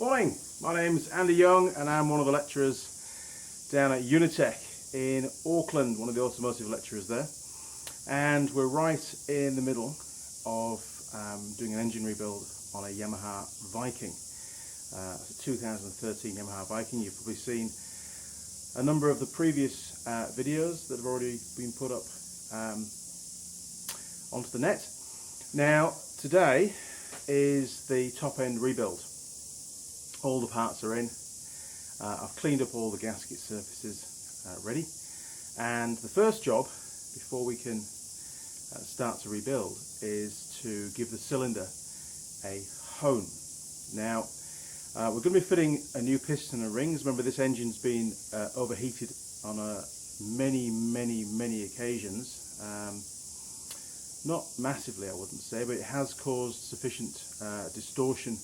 Morning, my name's Andy Young and I'm one of the lecturers down at Unitech in Auckland, one of the automotive lecturers there. And we're right in the middle of doing an engine rebuild on a Yamaha Viking. It's a 2013 Yamaha Viking. You've probably seen a number of the previous videos that have already been put up onto the net. Now today is the top end rebuild. All the parts are in. I've cleaned up all the gasket surfaces ready, and the first job before we can start to rebuild is to give the cylinder a hone. Now we're going to be fitting a new piston and rings. Remember, this engine's been overheated on many occasions. Not massively, I wouldn't say, but it has caused sufficient distortion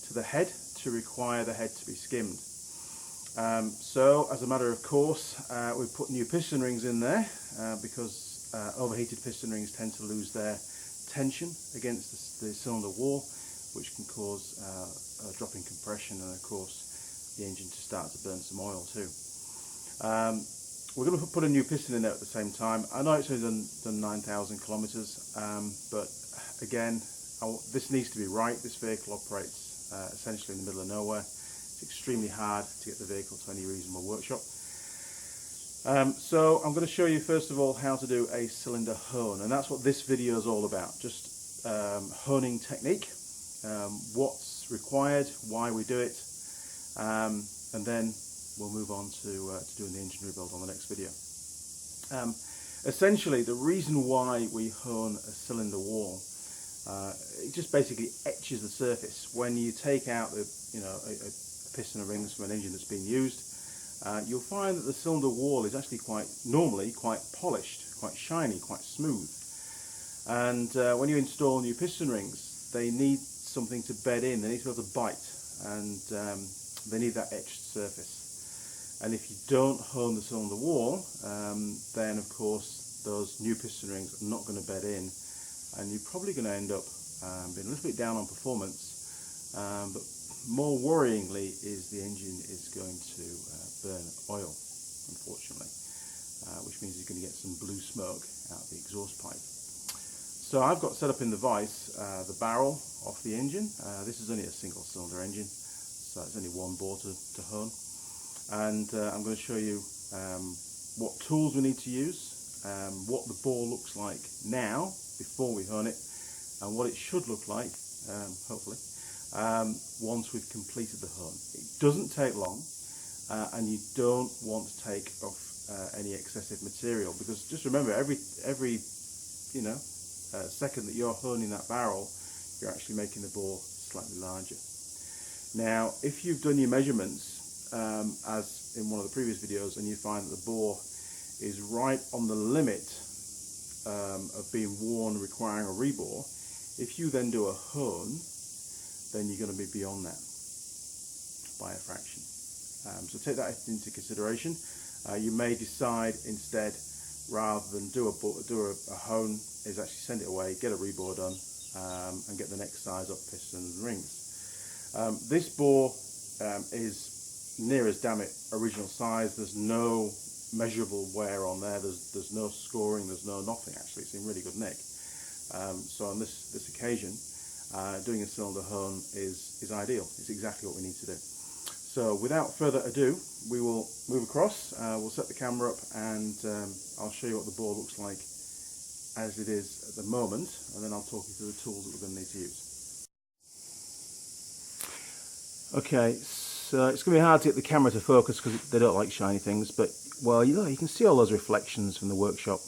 to the head to require the head to be skimmed. So as a matter of course, we've put new piston rings in there because overheated piston rings tend to lose their tension against the cylinder wall, which can cause a drop in compression and of course the engine to start to burn some oil too. We're going to put a new piston in there at the same time. I know it's only done 9,000 kilometers, but again, this needs to be right. This vehicle operates essentially in the middle of nowhere. It's extremely hard to get the vehicle to any reasonable workshop. So I'm going to show you first of all how to do a cylinder hone, and that's what this video is all about. Just honing technique, what's required, why we do it, and then we'll move on to doing the engine rebuild on the next video. Essentially, the reason why we hone a cylinder wall, it just basically etches the surface. When you take out a piston and rings from an engine that's been used, you'll find that the cylinder wall is actually normally quite polished, quite shiny, quite smooth. And when you install new piston rings, they need something to bed in. They need to be able to bite, and they need that etched surface. And if you don't hone the cylinder wall, then of course those new piston rings are not going to bed in, and you're probably going to end up being a little bit down on performance, but more worryingly is the engine is going to burn oil, unfortunately, which means you're going to get some blue smoke out the exhaust pipe. So I've got set up in the vise the barrel off the engine. This is only a single cylinder engine, so it's only one bore to hone, and I'm going to show you what tools we need to use, what the bore looks like now before we hone it, and what it should look like, hopefully, once we've completed the hone. It doesn't take long, and you don't want to take off any excessive material, because just remember, every second that you're honing that barrel, you're actually making the bore slightly larger. Now, if you've done your measurements, as in one of the previous videos, and you find that the bore is right on the limit of being worn, requiring a rebore, if you then do a hone, then you're going to be beyond that by a fraction. So take that into consideration. You may decide instead, rather than do a hone, is actually send it away, get a rebore done, and get the next size up piston and rings. This bore is near as damn it original size. There's no measurable wear on there. There's no scoring. There's nothing actually. It's in really good nick. So on this occasion, doing a cylinder hone is ideal. It's exactly what we need to do. So without further ado, we will move across. We'll set the camera up, and I'll show you what the bore looks like as it is at the moment, and then I'll talk you through the tools that we're going to need to use. Okay, so it's going to be hard to get the camera to focus because they don't like shiny things, but well, you can see all those reflections from the workshop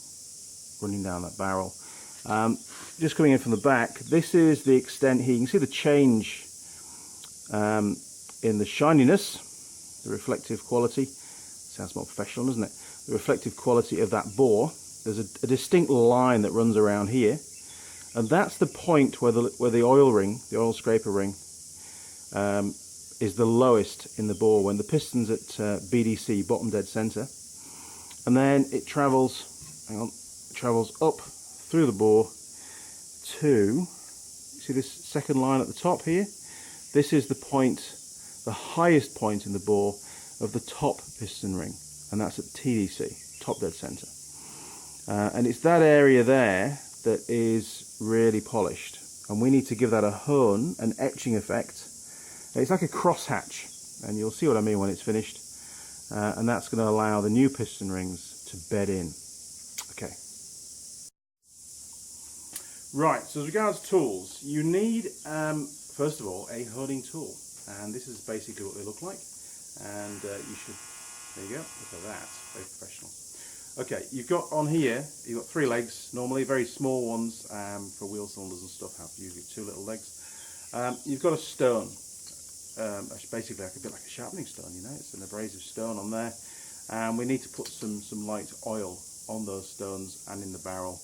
running down that barrel. Just coming in from the back, this is the extent here. You can see the change in the shininess, the reflective quality. Sounds more professional, doesn't it? The reflective quality of that bore. There's a distinct line that runs around here, and that's the point where the oil ring, the oil scraper ring, is the lowest in the bore, when the piston's at BDC, bottom dead center, and then it travels up through the bore to, see this second line at the top here? This is the point the highest point in the bore of the top piston ring, and that's at TDC, top dead center. And it's that area there that is really polished, and we need to give that a hone, an etching effect. It's like a crosshatch, and you'll see what I mean when it's finished, and that's going to allow the new piston rings to bed in. Okay. Right, so as regards tools, you need, first of all, a honing tool, and this is basically what they look like, and you should, there you go, look at that, very professional. Okay, you've got on here, you've got 3 legs, normally very small ones for wheel cylinders and stuff have usually 2 little legs. You've got a stone, basically like a bit like a sharpening stone, you know, it's an abrasive stone on there, and we need to put some light oil on those stones and in the barrel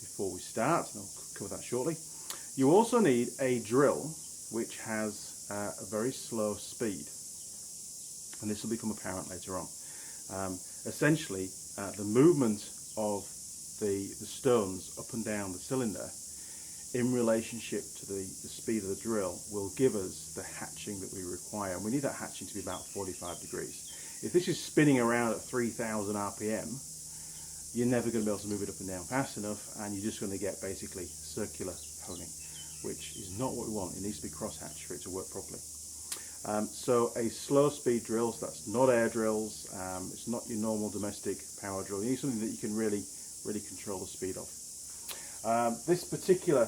before we start, and I'll cover that shortly. You also need a drill which has a very slow speed, and this will become apparent later on. Essentially, the movement of the stones up and down the cylinder in relationship to the speed of the drill will give us the hatching that we require, and we need that hatching to be about 45 degrees. If this is spinning around at 3,000 RPM, you're never going to be able to move it up and down fast enough, and you're just going to get basically circular honing, which is not what we want. It needs to be crosshatch for it to work properly. So a slow speed drill, so that's not air drills, it's not your normal domestic power drill. You need something that you can really control the speed of. This particular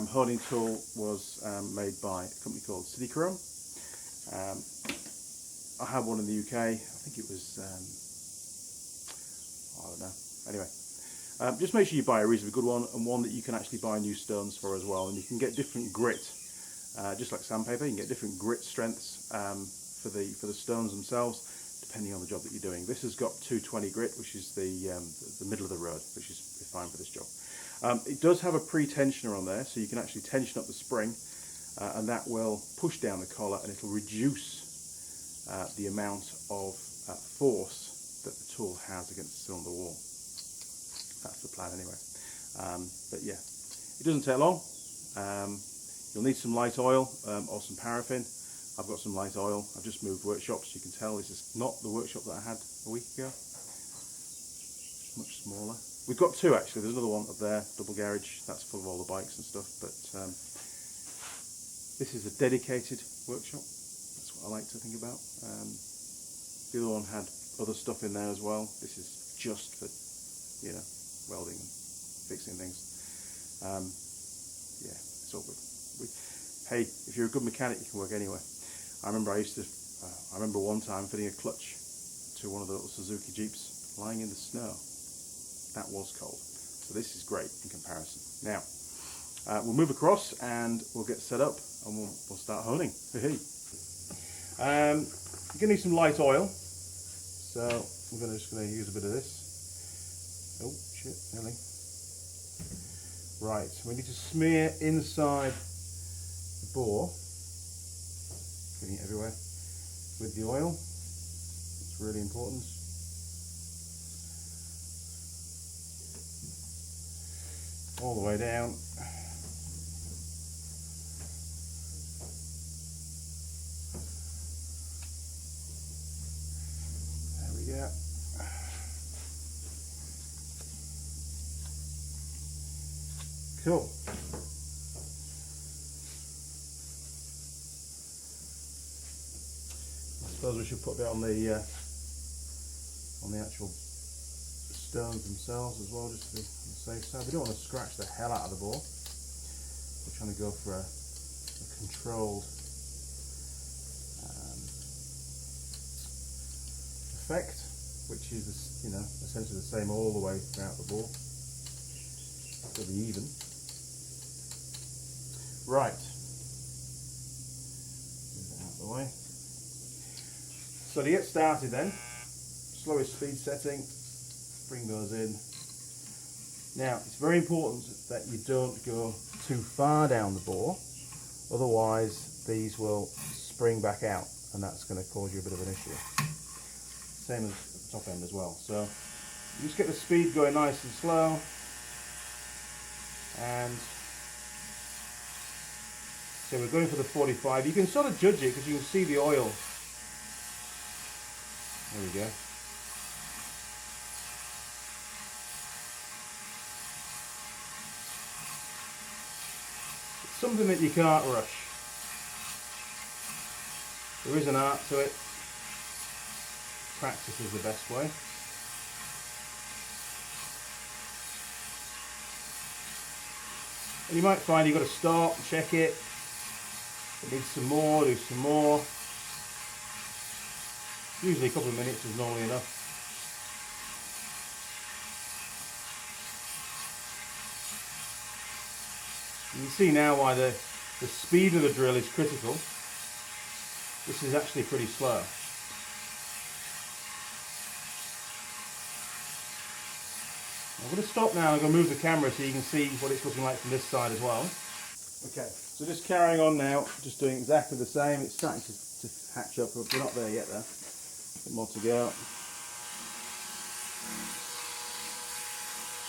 honing tool was made by a company called Chrome. I have one in the UK, I think it was, I don't know, anyway. Just make sure you buy a reasonably good one, and one that you can actually buy new stones for as well, and you can get different grit. Just like sandpaper, you can get different grit strengths for the stones themselves, depending on the job that you're doing. This has got 220 grit, which is the middle of the road, which is fine for this job. It does have a pre-tensioner on there, so you can actually tension up the spring, and that will push down the collar, and it'll reduce the amount of force that the tool has against the cylinder wall. That's the plan anyway. But yeah, it doesn't take long. You'll need some light oil or some paraffin. I've got some light oil. I've just moved workshops. You can tell this is not the workshop that I had a week ago. Much smaller. We've got 2 actually. There's another one up there, double garage. That's full of all the bikes and stuff. But this is a dedicated workshop. That's what I like to think about. The other one had other stuff in there as well. This is just for, you know, welding and fixing things. Yeah, it's all good. Hey, if you're a good mechanic, you can work anywhere. I remember one time fitting a clutch to one of the little Suzuki Jeeps lying in the snow. That was cold. So this is great in comparison. Now, we'll move across and we'll get set up and we'll start honing. You're going to need some light oil. So I'm just going to use a bit of this. Oh, shit, nearly. Right, we need to smear inside the bore, getting it everywhere, with the oil. It's really important. All the way down. There we go. Cool. I suppose we should put a bit on the actual stones themselves as well, just to be on the safe side. We don't want to scratch the hell out of the bore. We're trying to go for a controlled effect, which is, you know, essentially the same all the way throughout the bore. It'll be even. Right. Move that out of the way. So to get started then, slowest speed setting, bring those in. Now it's very important that you don't go too far down the bore, otherwise these will spring back out and that's going to cause you a bit of an issue. Same as at the top end as well. So you just get the speed going nice and slow and So we're going for the 45. You can sort of judge it because you can see the oil. There we go. It's something that you can't rush. There is an art to it. Practice is the best way. And you might find you've got to stop, check it. It needs some more, do some more. Usually a couple of minutes is normally enough. You can see now why the speed of the drill is critical. This is actually pretty slow. I'm going to stop now and I'm going to move the camera so you can see what it's looking like from this side as well. Okay, so just carrying on now, just doing exactly the same. It's starting to hatch up, but we're not there yet though. A bit more to go.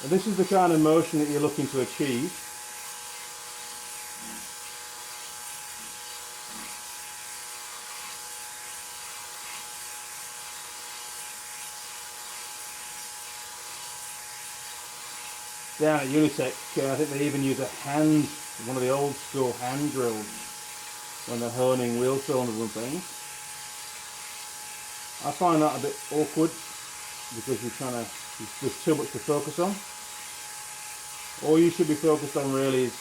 And this is the kind of motion that you're looking to achieve. Down at Unitech, I think they even use one of the old school hand drills when they're honing wheel cylinders and things. I find that a bit awkward because there's too much to focus on. All you should be focused on really is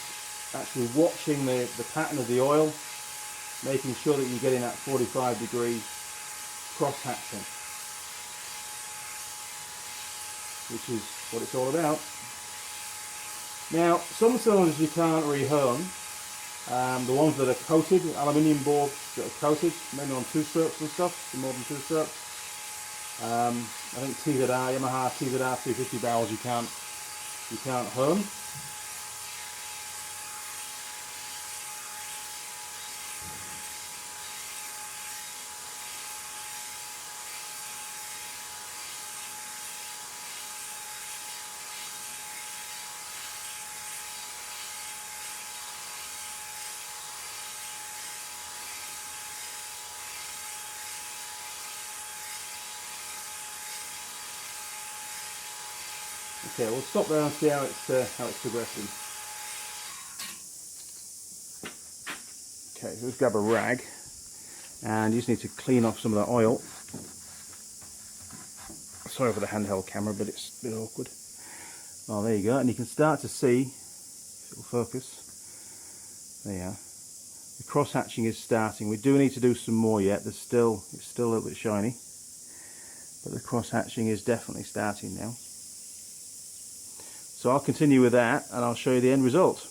actually watching the pattern of the oil, making sure that you're getting that 45-degree cross hatching, which is what it's all about. Now, some cylinders you can't rehone. The ones that are coated, aluminium boards that are coated, mainly on two-strokes and stuff, the modern two-strokes. I think Yamaha TZR 250 barrels you can't hone. Okay, we'll stop there and see how it's progressing. Okay, so let's grab a rag, and you just need to clean off some of that oil. Sorry for the handheld camera, but it's a bit awkward. Oh, there you go, and you can start to see, if it'll focus, there you are. The cross hatching is starting. We do need to do some more yet. It's still a little bit shiny, but the cross hatching is definitely starting now. So I'll continue with that and I'll show you the end result.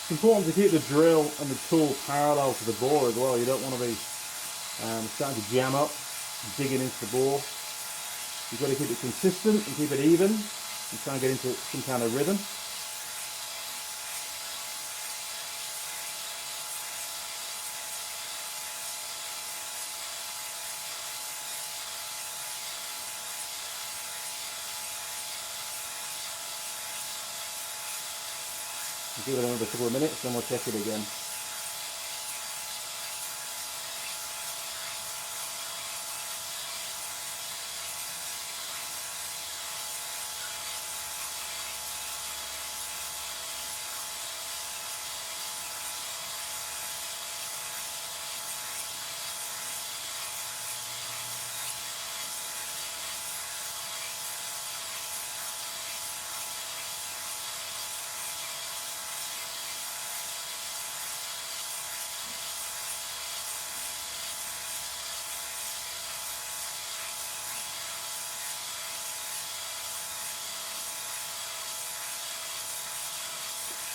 It's important to keep the drill and the tool parallel to the bore as well. You don't want to be starting to jam up, digging into the bore. You've got to keep it consistent and keep it even and try and get into some kind of rhythm. Give it another couple of minutes, then we'll check it again.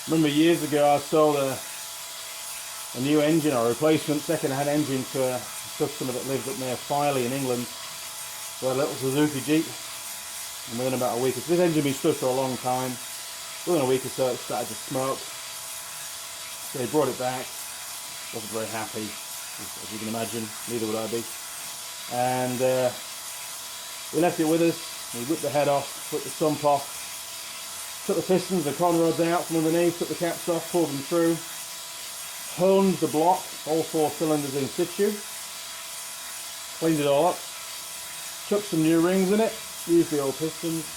Remember years ago I sold a new engine, or a replacement second-hand engine, to a customer that lived up near Filey in England, who had a little Suzuki Jeep, and within about a week, this engine had been stood for a long time, within a week or so it started to smoke. So they brought it back, wasn't very happy, as you can imagine, neither would I be, and we left it with us. We whipped the head off, put the sump off, took the pistons, the con rods out from underneath, took the caps off, pulled them through, honed the block, all 4 cylinders in situ, cleaned it all up, chucked some new rings in it, used the old pistons,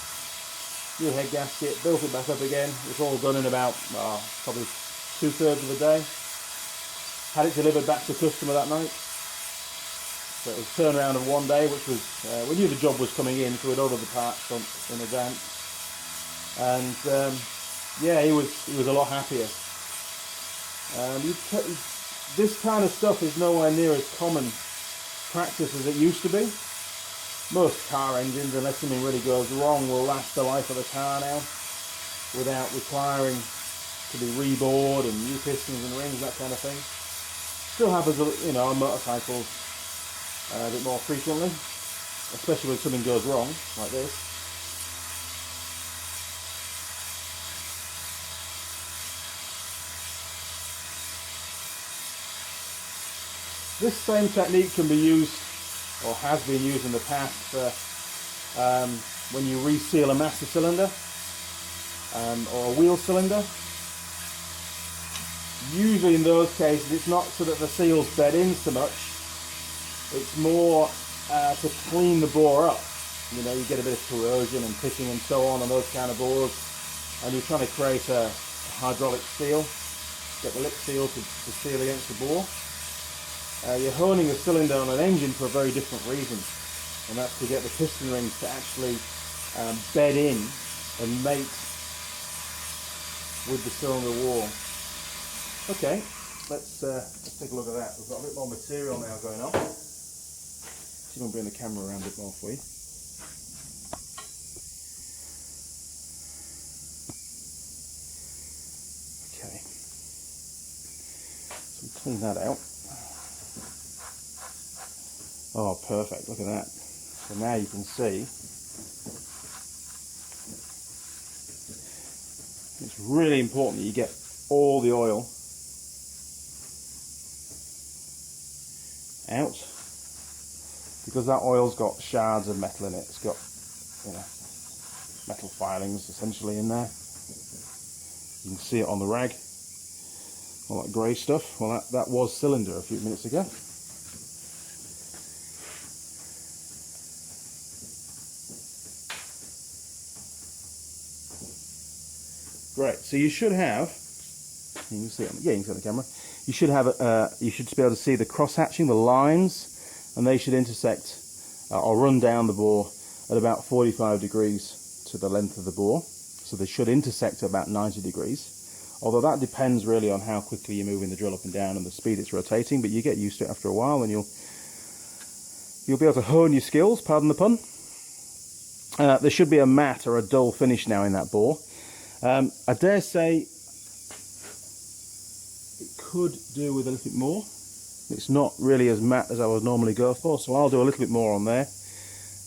new head gasket, built it back up again. It was all done in about probably 2/3 of the day. Had it delivered back to the customer that night. So it was a turnaround of 1 day, which was, we knew the job was coming in, so we'd ordered the parts in advance. And yeah, he was a lot happier. This kind of stuff is nowhere near as common practice as it used to be. Most car engines, unless something really goes wrong, will last the life of the car now without requiring to be rebored and new pistons and rings, that kind of thing. Still happens, you know, on motorcycles a bit more frequently, especially when something goes wrong like this. This same technique can be used, or has been used in the past, for when you reseal a master cylinder or a wheel cylinder. Usually in those cases it's not so that the seals bed in so much, it's more to clean the bore up. You know, you get a bit of corrosion and pitching and so on those kind of bores, and you're trying to create a hydraulic seal, get the lip seal to seal against the bore. You're honing a cylinder on an engine for a very different reason, and that's to get the piston rings to actually bed in and mate with the cylinder wall. Okay, let's take a look at that. We've got a bit more material now going on. See if I can bring the camera around a bit more for you. Okay, so clean that out. Oh, perfect, look at that. So now you can see it's really important that you get all the oil out, because that oil's got shards of metal in it. It's got, you know, metal filings essentially in there. You can see it on the rag, all that grey stuff. Well, that was cylinder a few minutes ago. Great. So you should have, you can see it on, yeah, you can see it on the camera. You should have you should be able to see the cross hatching, the lines, and they should intersect or run down the bore at about 45 degrees to the length of the bore. So they should intersect at about 90 degrees. Although that depends really on how quickly you're moving the drill up and down and the speed it's rotating, but you get used to it after a while, and you'll be able to hone your skills, pardon the pun. There should be a matte or a dull finish now in that bore. I dare say it could do with a little bit more. It's not really as matte as I would normally go for, so I'll do a little bit more on there,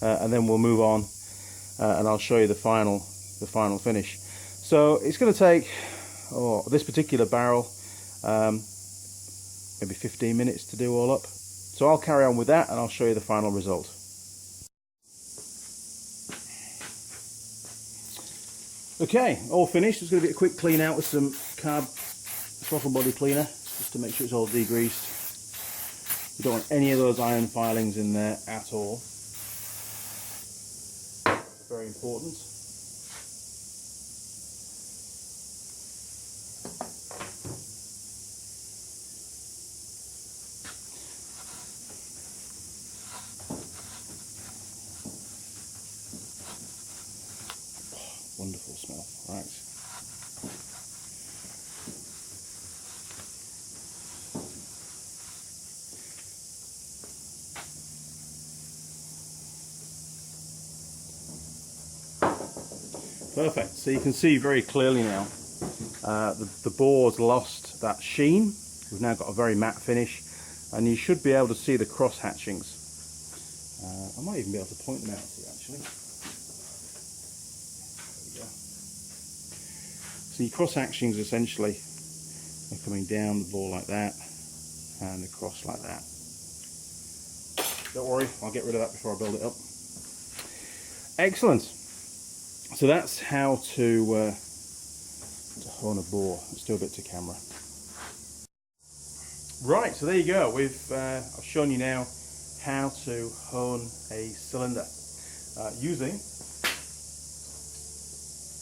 and then we'll move on, and I'll show you the final finish. So it's going to take this particular barrel maybe 15 minutes to do all up. So I'll carry on with that, and I'll show you the final result. Okay, all finished. It's going to be a quick clean out with some carb throttle body cleaner, just to make sure it's all degreased. You don't want any of those iron filings in there at all. Very important. Wonderful smell, right. Perfect, so you can see very clearly now the bore's lost that sheen. We've now got a very matte finish, and you should be able to see the cross hatchings. I might even be able to point them out to you actually. There we go. So your cross hatchings essentially are coming down the bore like that and across like that. Don't worry, I'll get rid of that before I build it up. Excellent. So that's how to hone a bore. Let's do a bit to camera. Right, so there you go. I've shown you now how to hone a cylinder using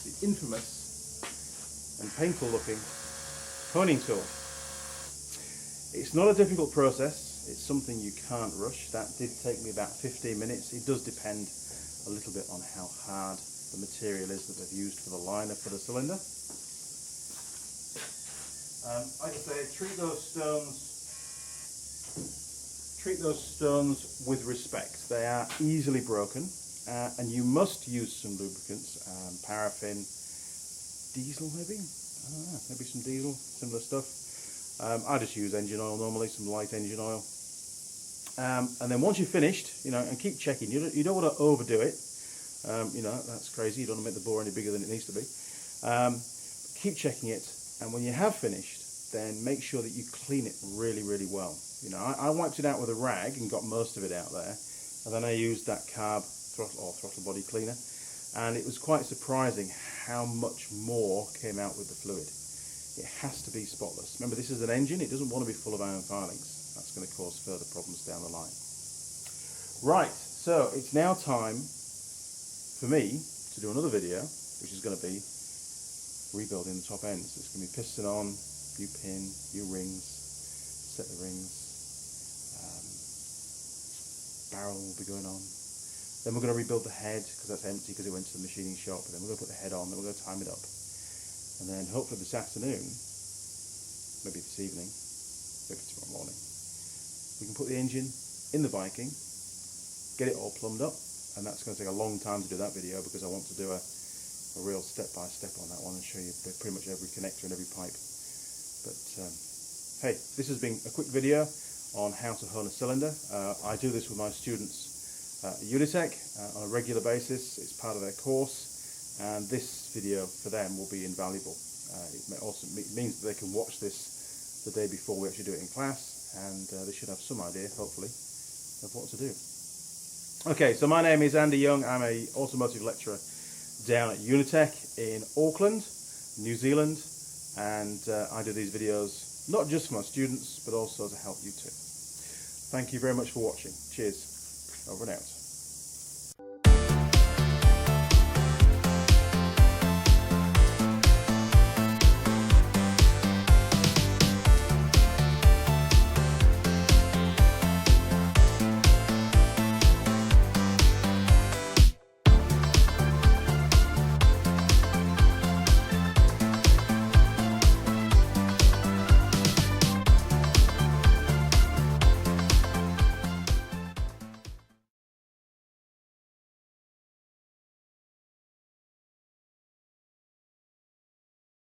the infamous and painful looking honing tool. It's not a difficult process. It's something you can't rush. That did take me about 15 minutes. It does depend a little bit on how hard the material is that they've used for the liner for the cylinder. Like I say, treat those stones with respect. They are easily broken, and you must use some lubricants, paraffin, diesel maybe? I don't know, maybe some diesel, similar stuff. I just use engine oil normally, some light engine oil. And then once you're finished, and keep checking. You don't want to overdo it. That's crazy. You don't want to make the bore any bigger than it needs to be. Keep checking it, and when you have finished, then make sure that you clean it really, really well. I wiped it out with a rag and got most of it out there, and then I used that carb throttle body cleaner, and it was quite surprising how much more came out with the fluid. It has to be spotless. Remember, this is an engine. It doesn't want to be full of iron filings. That's going to cause further problems down the line. Right, so it's now time for me to do another video, which is going to be rebuilding the top ends. It's going to be piston on, new pin, new rings, set the rings, barrel will be going on. Then we're going to rebuild the head, because that's empty because it went to the machining shop. And then we're going to put the head on, then we're going to time it up. And then hopefully this afternoon, maybe this evening, maybe tomorrow morning, we can put the engine in the Viking, get it all plumbed up, and that's going to take a long time to do that video because I want to do a real step-by-step on that one and show you pretty much every connector and every pipe. But hey, this has been a quick video on how to hone a cylinder. I do this with my students at Unitech on a regular basis. It's part of their course, and this video for them will be invaluable. It means that they can watch this the day before we actually do it in class, and they should have some idea, hopefully, of what to do. Okay, so my name is Andy Young. I'm an automotive lecturer down at Unitech in Auckland, New Zealand, and I do these videos not just for my students but also to help you too. Thank you very much for watching. Cheers. Over and out.